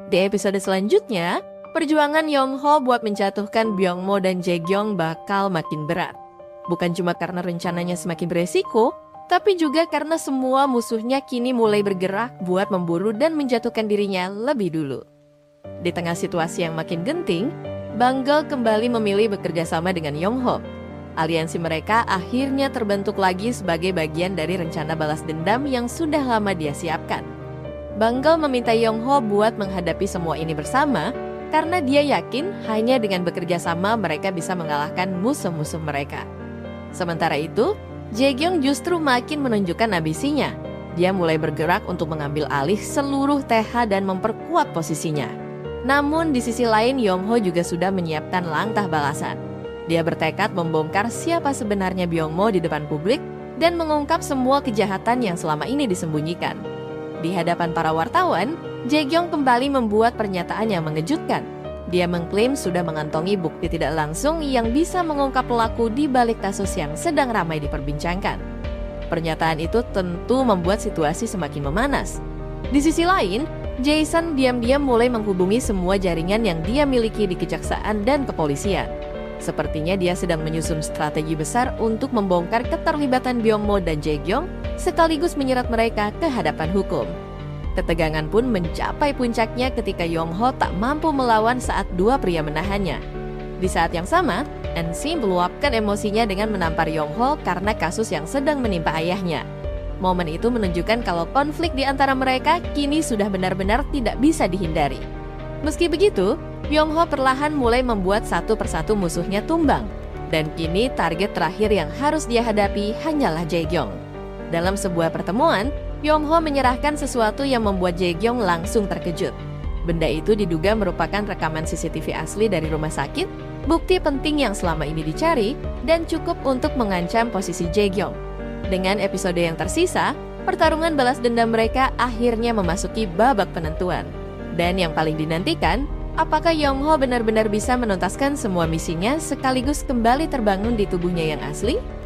Di episode selanjutnya, perjuangan Yongho buat menjatuhkan Byungmo dan Jaekyung bakal makin berat. Bukan cuma karena rencananya semakin beresiko, tapi juga karena semua musuhnya kini mulai bergerak buat memburu dan menjatuhkan dirinya lebih dulu. Di tengah situasi yang makin genting, Banggal kembali memilih bekerja sama dengan Yongho. Aliansi mereka akhirnya terbentuk lagi sebagai bagian dari rencana balas dendam yang sudah lama dia siapkan. Banggal meminta Yongho buat menghadapi semua ini bersama karena dia yakin hanya dengan bekerja sama mereka bisa mengalahkan musuh-musuh mereka. Sementara itu, Jaekyung justru makin menunjukkan ambisinya. Dia mulai bergerak untuk mengambil alih seluruh TH dan memperkuat posisinya. Namun di sisi lain Yongho juga sudah menyiapkan langkah balasan. Dia bertekad membongkar siapa sebenarnya Byungmo di depan publik dan mengungkap semua kejahatan yang selama ini disembunyikan. Di hadapan para wartawan, Jaekyung kembali membuat pernyataan yang mengejutkan. Dia mengklaim sudah mengantongi bukti tidak langsung yang bisa mengungkap pelaku di balik kasus yang sedang ramai diperbincangkan. Pernyataan itu tentu membuat situasi semakin memanas. Di sisi lain, Jason diam-diam mulai menghubungi semua jaringan yang dia miliki di kejaksaan dan kepolisian. Sepertinya dia sedang menyusun strategi besar untuk membongkar keterlibatan Byungmo dan Jaekyung sekaligus menyerat mereka ke hadapan hukum. Ketegangan pun mencapai puncaknya ketika Yongho tak mampu melawan saat dua pria menahannya. Di saat yang sama, NC meluapkan emosinya dengan menampar Yongho karena kasus yang sedang menimpa ayahnya. Momen itu menunjukkan kalau konflik di antara mereka kini sudah benar-benar tidak bisa dihindari. Meski begitu, Yongho perlahan mulai membuat satu persatu musuhnya tumbang. Dan kini target terakhir yang harus dia hadapi hanyalah Jaekyung. Dalam sebuah pertemuan, Yongho menyerahkan sesuatu yang membuat Jaekyung langsung terkejut. Benda itu diduga merupakan rekaman CCTV asli dari rumah sakit, bukti penting yang selama ini dicari, dan cukup untuk mengancam posisi Jaekyung. Dengan episode yang tersisa, pertarungan balas dendam mereka akhirnya memasuki babak penentuan. Dan yang paling dinantikan, apakah Yongho benar-benar bisa menuntaskan semua misinya sekaligus kembali terbangun di tubuhnya yang asli?